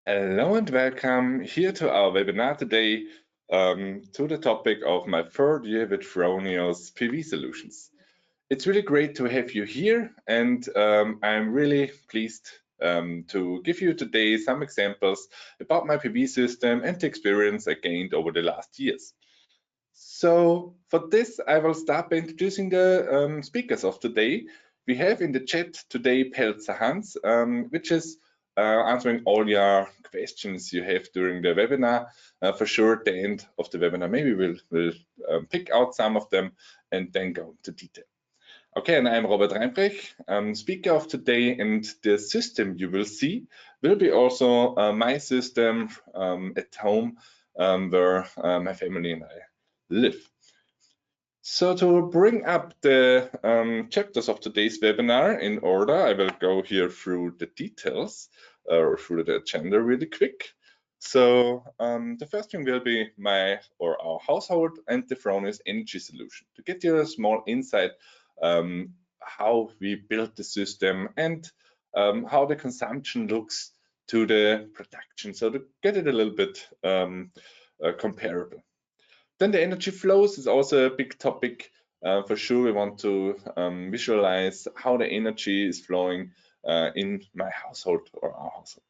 Hello and welcome here to our webinar today to the topic of my third year with Fronius PV solutions. It's really great to have you here, and I'm really pleased to give you today some examples about my PV system and the experience I gained over the last years. So for this, I will start by introducing the speakers of today. We have in the chat today Pelzer Hans, which is answering all your questions you have during the webinar. For sure, at the end of the webinar, maybe we'll pick out some of them and then go into detail. Okay, and I'm Robert Reinbrech, speaker of today, and the system you will see will be also my system at home where my family and I live. So to bring up the chapters of today's webinar in order, I will go here through the details or through the agenda really quick. So the first thing will be our household and the Fronius energy solution to get you a small insight how we built the system and how the consumption looks to the production. So to get it a little bit comparable. Then the energy flows is also a big topic. For sure, we want to visualize how the energy is flowing in my household or our household.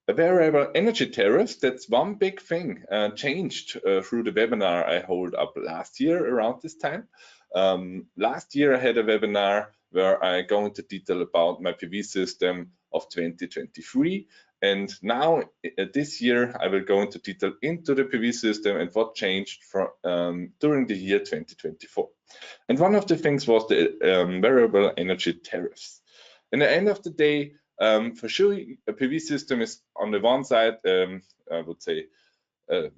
The variable energy tariffs, that's one big thing changed through the webinar I held up last year around this time. Last year I had a webinar where I go into detail about my PV system of 2023. And now this year I will go into detail into the PV system and what changed during the year 2024. And one of the things was the variable energy tariffs. In the end of the day, for sure, a PV system is on the one side, I would say, a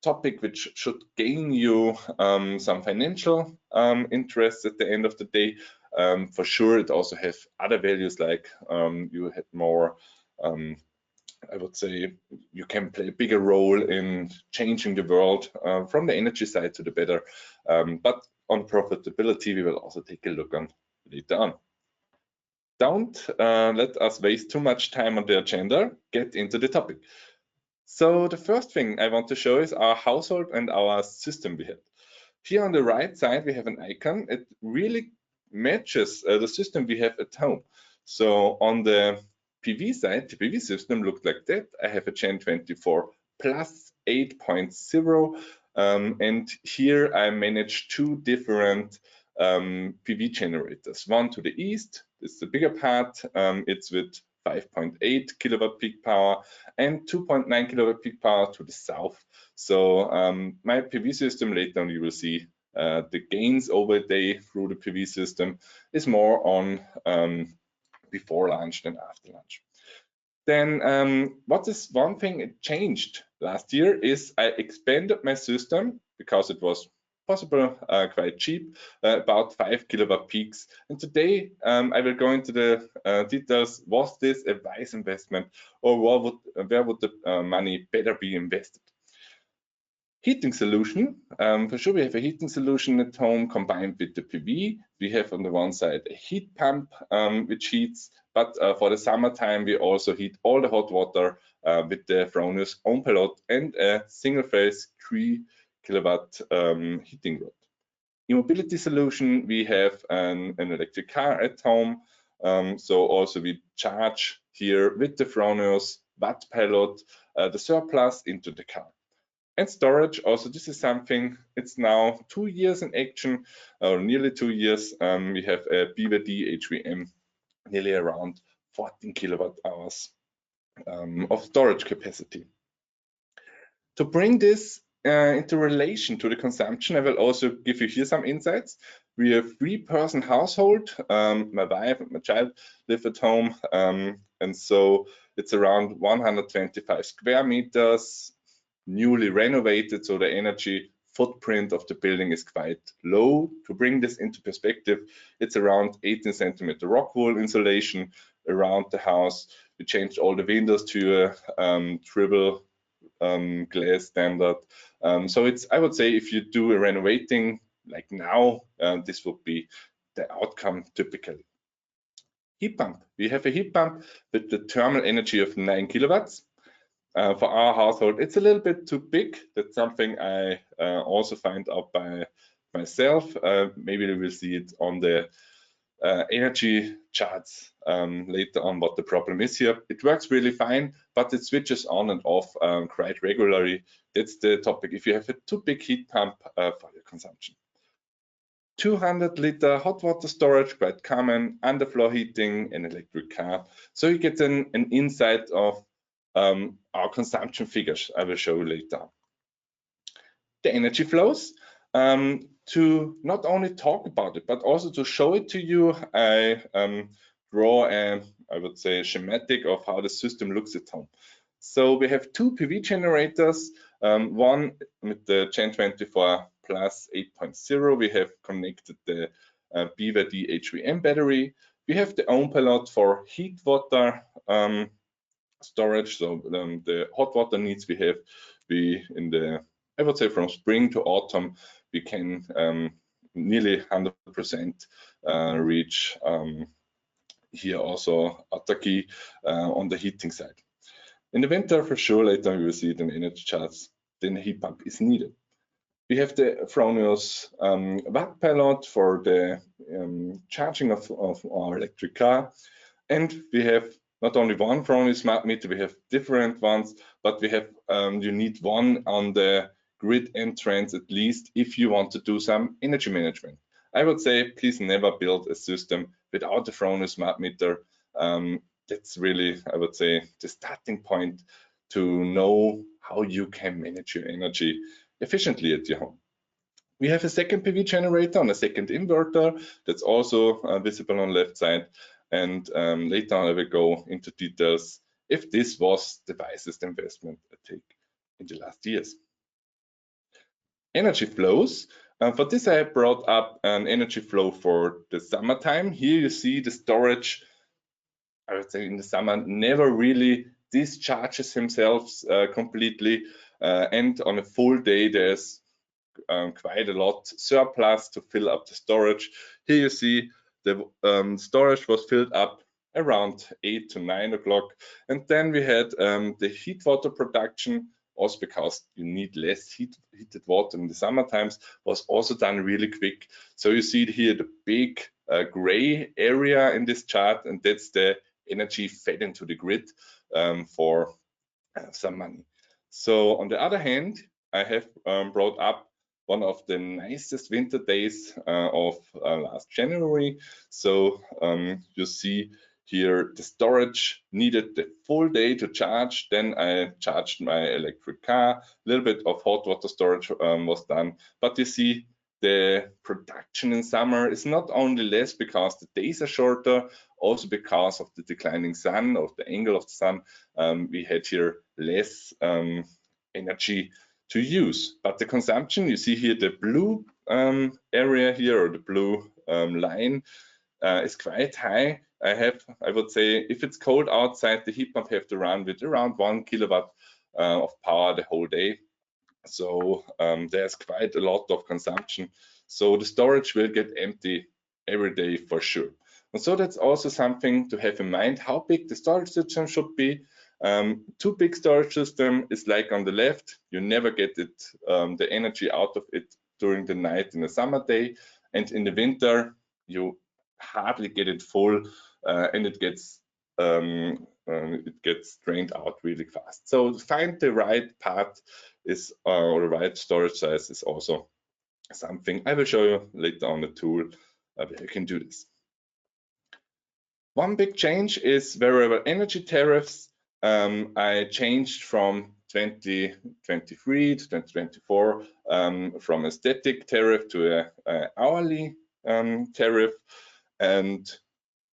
topic which should gain you some financial interest at the end of the day. For sure, it also has other values like you had more, I would say, you can play a bigger role in changing the world from the energy side to the better. But on profitability, we will also take a look on later on. Don't let us waste too much time on the agenda, get into the topic. So the first thing I want to show is our household and our system we have. Here on the right side, we have an icon. It really matches the system we have at home. So on the PV side, the PV system looked like that. I have a Gen 24 plus 8.0. And here I manage two different PV generators. One to the east, this is the bigger part. It's with 5.8 kilowatt peak power and 2.9 kilowatt peak power to the south. So my PV system, later on you will see the gains over the day through the PV system is more on before lunch than after lunch. Then what is one thing it changed last year is I expanded my system because it was possible, quite cheap, about 5 kilowatt peaks. And today I will go into the details. Was this a wise investment, or where would the money better be invested? Heating solution, for sure we have a heating solution at home combined with the PV. We have on the one side a heat pump which heats, but for the summertime we also heat all the hot water with the Fronius own pilot and a single phase 3 kilowatt heating rod. E-mobility solution, we have an electric car at home, so also we charge here with the Fronius watt pilot the surplus into the car. And storage, also this is something, it's now 2 years in action, or nearly 2 years. We have a BYD HVM, nearly around 14 kilowatt hours of storage capacity. To bring this into relation to the consumption, I will also give you here some insights. We have a 3-person household. My wife and my child live at home, and so it's around 125 square meters, newly renovated, so the energy footprint of the building is quite low. To bring this into perspective, it's around 18 centimeter rock wool insulation around the house. We changed all the windows to a triple glass standard. So it's, I would say, if you do a renovating like now, this would be the outcome typically. Heat pump. We have a heat pump with the thermal energy of 9 kilowatts. For our household, it's a little bit too big. That's something I also find out by myself. Maybe we will see it on the energy charts later on what the problem is here. It works really fine, but it switches on and off quite regularly. That's the topic if you have a too big heat pump for your consumption. 200-liter hot water storage, quite common, underfloor heating, an electric car. So you get an insight of our consumption figures I will show you later. The energy flows. To not only talk about it, but also to show it to you, I draw I would say, a schematic of how the system looks at home. So we have two PV generators, one with the Gen24 plus 8.0. We have connected the BYD HVM battery. We have the own pilot for heat water storage. So the hot water needs we have, I would say from spring to autumn, we can nearly 100% reach here also autarky on the heating side. In the winter, for sure, later we will see it in energy charts, then a heat pump is needed. We have the Fronius watt pilot for the charging of our electric car. And we have not only one Fronius smart meter, we have different ones, but we have you need one on the grid entrance at least if you want to do some energy management. I would say please never build a system without a Fronius smart meter. That's really, I would say, the starting point to know how you can manage your energy efficiently at your home. We have a second PV generator on a second inverter that's also visible on the left side. And later on, I will go into details if this was the wisest investment I take in the last years. Energy flows. For this, I brought up an energy flow for the summertime. Here you see the storage, I would say in the summer, never really discharges himself completely. And on a full day, there's quite a lot surplus to fill up the storage. Here you see the storage was filled up around 8 to 9 o'clock, and then we had the heat water production, also because you need less heated water in the summer times, was also done really quick. So you see here the big gray area in this chart, and that's the energy fed into the grid for some money. So on the other hand, I have brought up one of the nicest winter days of last January. So you see here the storage needed the full day to charge. Then I charged my electric car. A little bit of hot water storage was done. But you see the production in summer is not only less because the days are shorter, also because of the declining sun, of the angle of the sun. We had here less energy to use, but the consumption, you see here the blue area here, or the blue line is quite high. I would say if it's cold outside, the heat pump have to run with around 1 kilowatt of power the whole day. So there's quite a lot of consumption. So the storage will get empty every day for sure. And so that's also something to have in mind, how big the storage system should be. Too big storage system is like on the left, you never get it the energy out of it during the night in a summer day, and in the winter you hardly get it full, and it gets drained out really fast. So find the right part is or the right storage size is also something I will show you later on the tool where you can do this. One big change is variable energy tariffs. I changed from 2023 to 2024 from a static tariff to a hourly tariff. And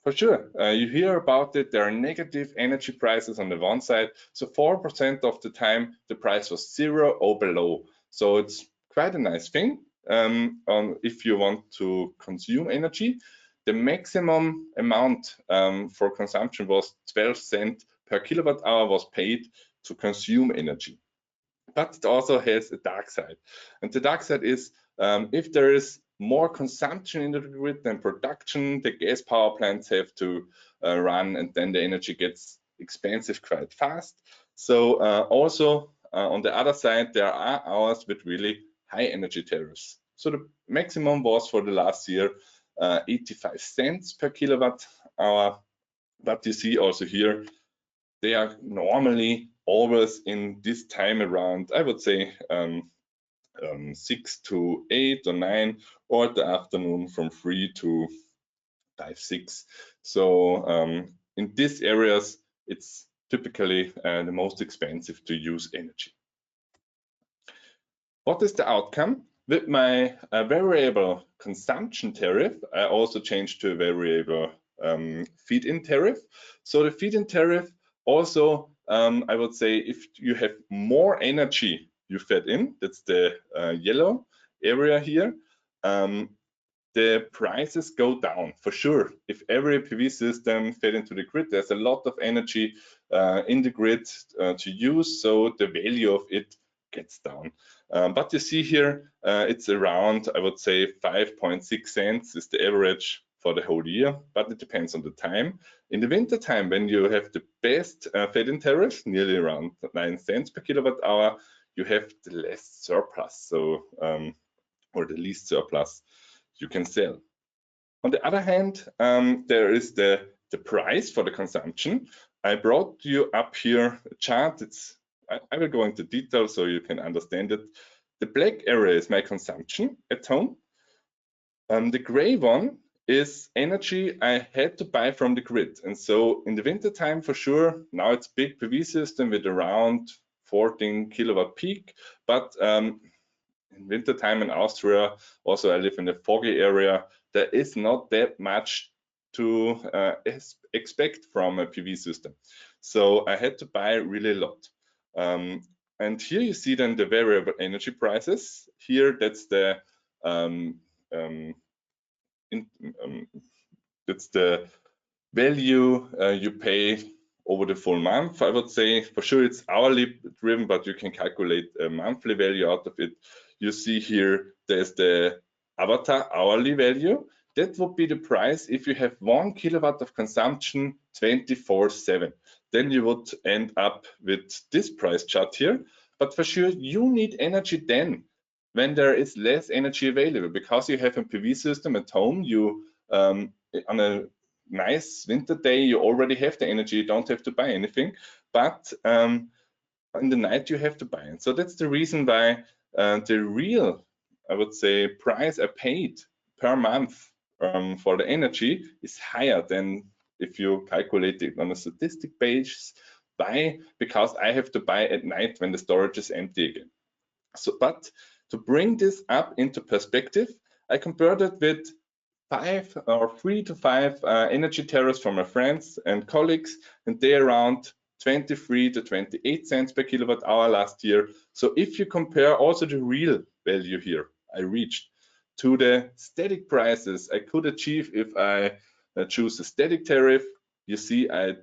for sure, you hear about it. There are negative energy prices on the one side. So 4% of the time, the price was 0 or below. So it's quite a nice thing if you want to consume energy. The maximum amount for consumption was 12 cents per kilowatt hour was paid to consume energy. But it also has a dark side. And the dark side is if there is more consumption in the grid than production, the gas power plants have to run, and then the energy gets expensive quite fast. So also on the other side, there are hours with really high energy tariffs. So the maximum was for the last year 85 cents per kilowatt hour. But you see also here, they are normally always in this time around, I would say 6 to 8 or 9, or the afternoon from 3 to 5, 6. So in these areas, it's typically the most expensive to use energy. What is the outcome? With my variable consumption tariff, I also changed to a variable feed-in tariff. So the feed-in tariff also, I would say, if you have more energy you fed in, that's the yellow area here, the prices go down for sure. If every PV system fed into the grid, there's a lot of energy in the grid to use, so the value of it gets down. But you see here, it's around, I would say, 5.6 cents is the average for the whole year, but it depends on the time. In the winter time, when you have the best fed-in tariff, nearly around 9 cents per kilowatt hour, you have the less surplus, so or the least surplus you can sell. On the other hand, there is the price for the consumption. I brought you up here a chart. I will go into detail so you can understand it. The black area is my consumption at home. The gray one is energy I had to buy from the grid. And so in the winter time, for sure, now it's big PV system with around 14 kilowatt peak, but in winter time in Austria, also I live in a foggy area, there is not that much to expect from a PV system. So I had to buy really a lot. And here you see then the variable energy prices. Here that's the value you pay over the full month. I would say for sure it's hourly driven, but you can calculate a monthly value out of it. You see here there's the avatar hourly value. That would be the price if you have 1 kilowatt of consumption 24/7. Then you would end up with this price chart here. But for sure you need energy then when there is less energy available, because you have a PV system at home. You on a nice winter day, you already have the energy, you don't have to buy anything, but in the night you have to buy it. So that's the reason why the real, I would say, price I paid per month for the energy is higher than if you calculate it on a statistic basis. Why? Because I have to buy at night when the storage is empty again. So, but to bring this up into perspective, I compared it with 3 to 5 energy tariffs from my friends and colleagues, and they around 23 to 28 cents per kilowatt hour last year. So if you compare also the real value here I reached to the static prices I could achieve if I choose a static tariff, you see I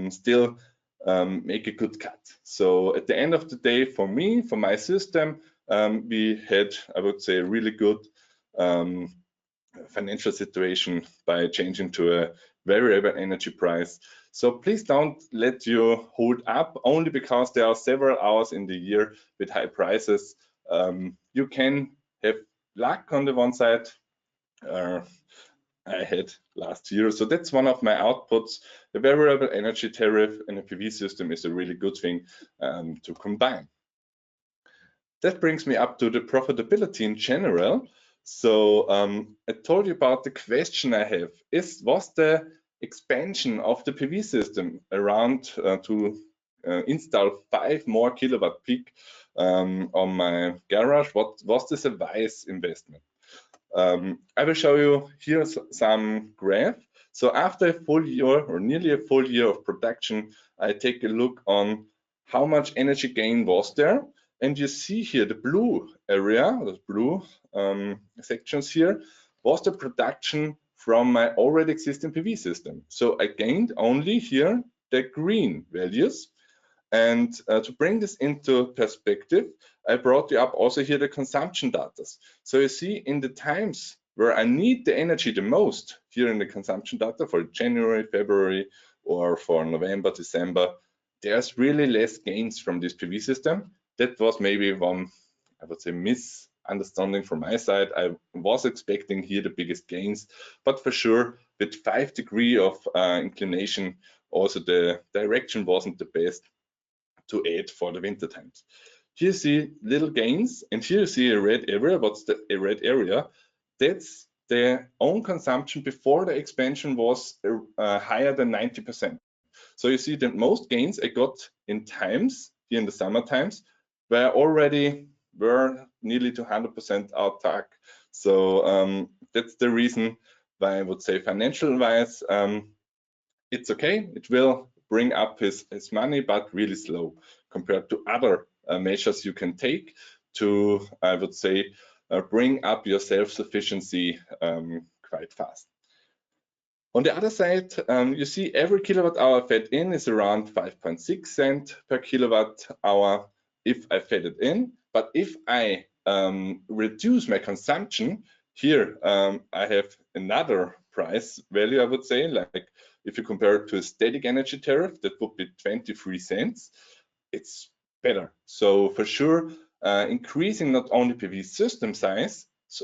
still make a good cut. So at the end of the day, for me, for my system, we had, I would say, a really good financial situation by changing to a variable energy price. So please don't let you hold up only because there are several hours in the year with high prices. You can have luck on the one side. I had last year. So that's one of my outputs. The variable energy tariff in a PV system is a really good thing to combine. That brings me up to the profitability in general. So I told you about the question I have was the expansion of the PV system around to install 5 more kilowatt peak on my garage. What was this a wise investment? I will show you here some graph. So after a full year or nearly a full year of production, I take a look on how much energy gain was there. And you see here the blue area, the blue sections here, was the production from my already existing PV system. So I gained only here the green values. And to bring this into perspective, I brought you up also here the consumption data. So you see in the times where I need the energy the most, here in the consumption data for January, February, or for November, December, there's really less gains from this PV system. That was maybe one, I would say, misunderstanding from my side. I was expecting here the biggest gains, but for sure, with 5 degrees of inclination, also the direction wasn't the best to add for the winter times. Here you see little gains, and here you see a red area. What's the red area? That's the own consumption before the expansion was higher than 90%. So you see the most gains I got in times, here in the summer times, were nearly to 100% autark. So that's the reason why I would say financial wise, it's okay. It will bring up his money, but really slow compared to other measures you can take to, I would say, bring up your self-sufficiency quite fast. On the other side, you see every kilowatt hour fed in is around 5.6 cents per kilowatt hour if I fed it in. But if I reduce my consumption, here I have another price value, I would say, like if you compare it to a static energy tariff, that would be 23 cents. It's better. So for sure, increasing not only PV system size, so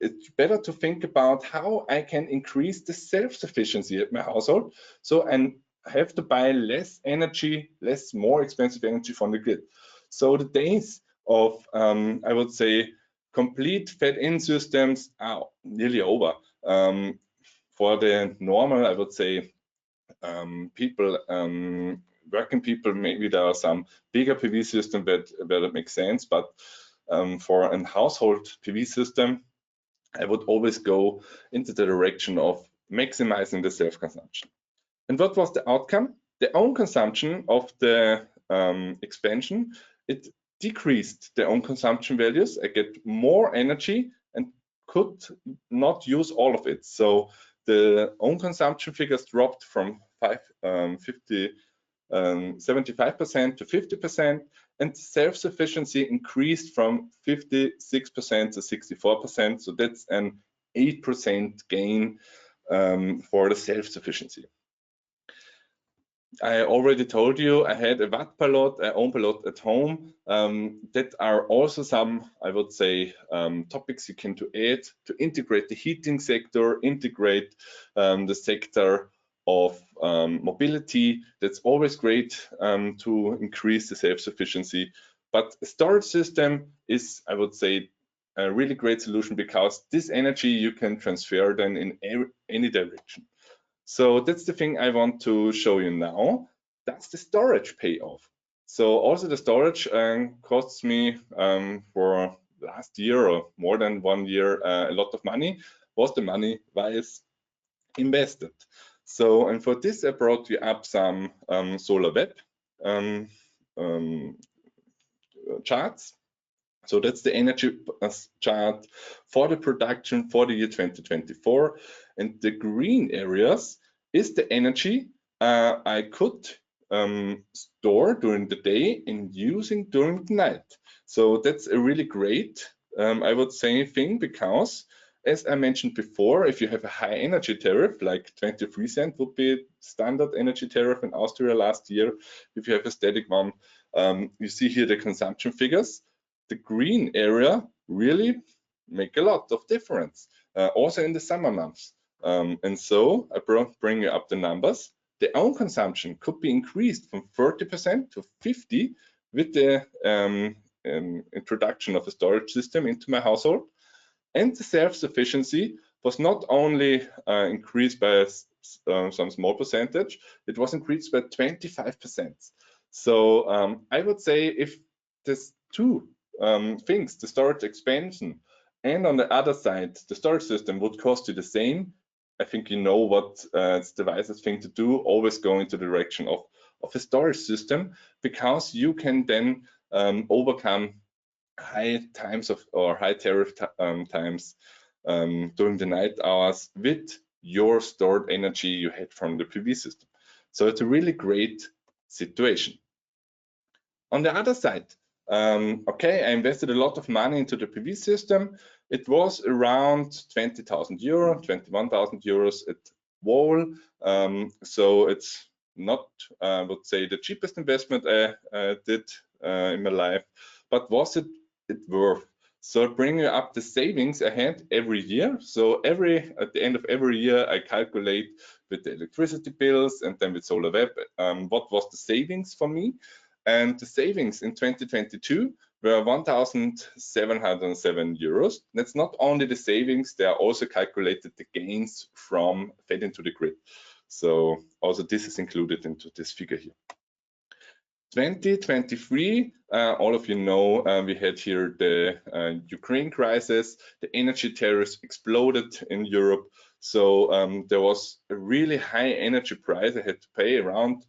it's better to think about how I can increase the self-sufficiency at my household. So I have to buy less energy, more expensive energy from the grid. So the days of, I would say, complete fed-in systems are nearly over. For the normal, I would say, people, working people, maybe there are some bigger PV systems where it makes sense, but for a household PV system, I would always go into the direction of maximizing the self-consumption. And what was the outcome? The own consumption of the expansion, it decreased the own consumption values. I get more energy and could not use all of it. So the own consumption figures dropped from 75% to 50%, and self-sufficiency increased from 56% to 64%. So that's an 8% gain for the self-sufficiency. I already told you I had a watt per lot, a own per lot at home. That are also some, I would say, topics you can add to integrate the heating sector, integrate the sector of mobility. That's always great to increase the self-sufficiency. But a storage system is, I would say, a really great solution because this energy you can transfer then in any direction. So that's the thing I want to show you now. That's the storage payoff. So also the storage costs me for last year or more than 1 year a lot of money. Was the money wise invested? So, and for this I brought you up some Solar.web charts. So that's the energy chart for the production for the year 2024. And the green areas is the energy I could store during the day and using during the night. So that's a really great, I would say, thing, because as I mentioned before, if you have a high energy tariff, like 23 cents would be standard energy tariff in Austria last year. If you have a static one, you see here the consumption figures. The green area really make a lot of difference, also in the summer months. And so I bring you up the numbers. The own consumption could be increased from 30% to 50% with the introduction of a storage system into my household. And the self-sufficiency was not only increased by some small percentage, it was increased by 25%. So I would say if there's two things, the storage expansion and on the other side, the storage system would cost you the same, I think you know what it's the wisest thing to do, always go into the direction of a storage system, because you can then overcome high times of or high tariff times during the night hours with your stored energy you had from the PV system. So it's a really great situation. On the other side, okay, I invested a lot of money into the PV system. It was around 20,000 euro, 21,000 euros at wall. So it's not, I would say, the cheapest investment I did in my life, but was it worth? So bring you up the savings I had every year. So at the end of every year, I calculate with the electricity bills and then with Solar.web, what was the savings for me? And the savings in 2022 were 1,707 euros. That's not only the savings, they are also calculated the gains from fed into the grid. So also this is included into this figure here. 2023, all of you know, we had here the Ukraine crisis, the energy tariffs exploded in Europe. So there was a really high energy price. I had to pay around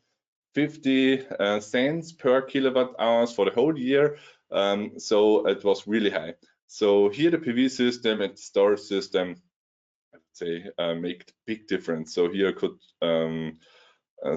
50 cents per kilowatt hours for the whole year. So it was really high. So here the PV system and the storage system, I would say, make a big difference. So here I could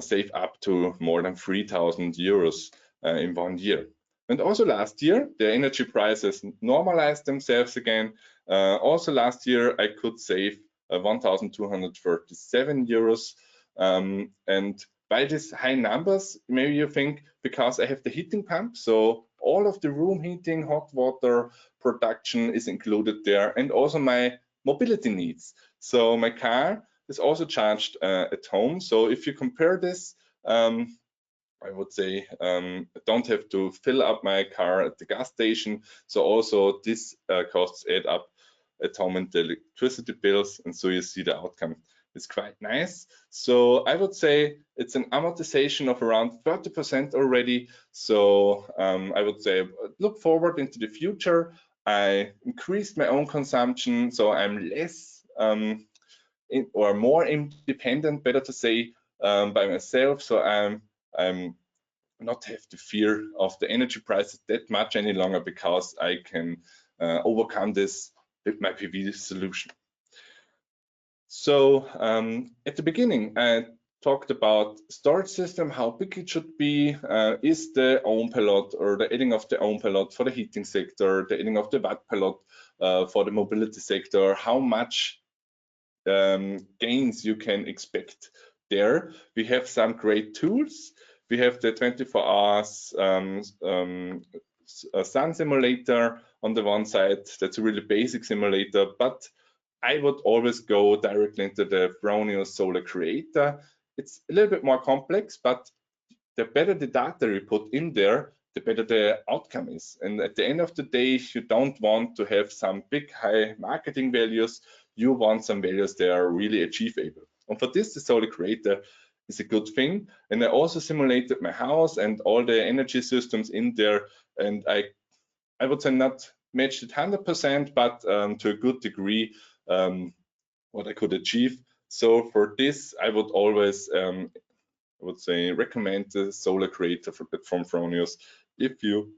save up to more than 3,000 euros in 1 year. And also last year, the energy prices normalized themselves again. Also last year, I could save 1,237 euros. And by these high numbers, maybe you think because I have the heating pump, so all of the room heating, hot water production is included there, and also my mobility needs. So my car is also charged at home. So if you compare this, I would say I don't have to fill up my car at the gas station. So also this costs add up at home in the electricity bills. And so you see the outcome is quite nice. So I would say it's an amortization of around 30% already. So I would say look forward into the future. I increased my own consumption, so I'm less or more independent, better to say, by myself. So I'm not have the fear of the energy prices that much any longer because I can overcome this with my PV solution. So at the beginning, I talked about storage system, how big it should be, is the ohm pilot or the adding of the ohm pilot for the heating sector, the adding of the watt pilot for the mobility sector, how much gains you can expect there. We have some great tools. We have the 24 hours sun simulator on the one side. That's a really basic simulator, but I would always go directly into the Fronius Solar Creator. It's a little bit more complex, but the better the data you put in there, the better the outcome is. And at the end of the day, you don't want to have some big high marketing values. You want some values that are really achievable. And for this, the Solar Creator is a good thing. And I also simulated my house and all the energy systems in there. And I would say not matched it 100%, but to a good degree, what I could achieve. So for this, I would always I would say recommend the Solar Creator from Fronius if you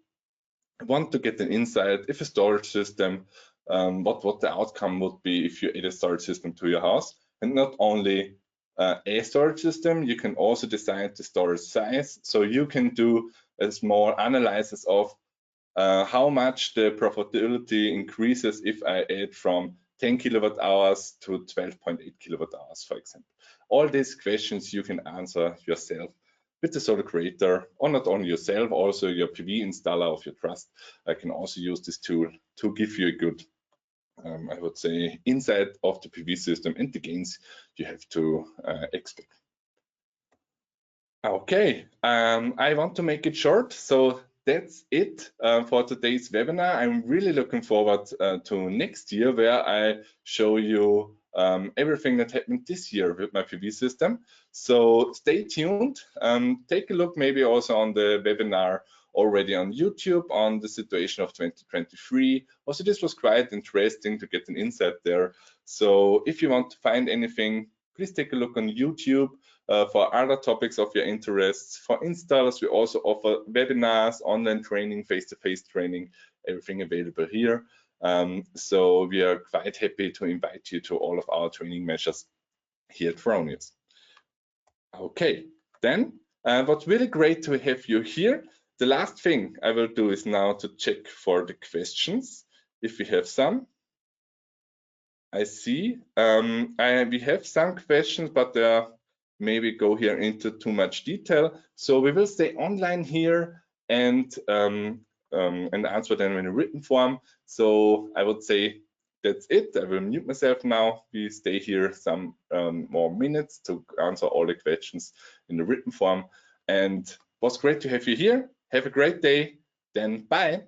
want to get an insight if a storage system, what the outcome would be if you add a storage system to your house. And not only a storage system, you can also decide the storage size. So you can do a small analysis of how much the profitability increases if I add from 10 kilowatt hours to 12.8 kilowatt hours, for example. All these questions you can answer yourself with the Solar Creator, or not only yourself, also your PV installer of your trust. I can also use this tool to give you a good, I would say, insight of the PV system and the gains you have to expect. Okay, I want to make it short. So that's it for today's webinar. I'm really looking forward to next year, where I show you everything that happened this year with my PV system. So stay tuned. Take a look maybe also on the webinar already on YouTube on the situation of 2023. Also, this was quite interesting to get an insight there. So if you want to find anything, please take a look on YouTube. For other topics of your interests. For installers, we also offer webinars, online training, face-to-face training, everything available here. So we are quite happy to invite you to all of our training measures here at Fronius. Okay, then what's really great to have you here. The last thing I will do is now to check for the questions, if we have some. I see we have some questions, but they are maybe go here into too much detail. So we will stay online here and answer them in a written form. So I would say that's it. I will mute myself now. We stay here some more minutes to answer all the questions in the written form. And it was great to have you here. Have a great day. Then bye.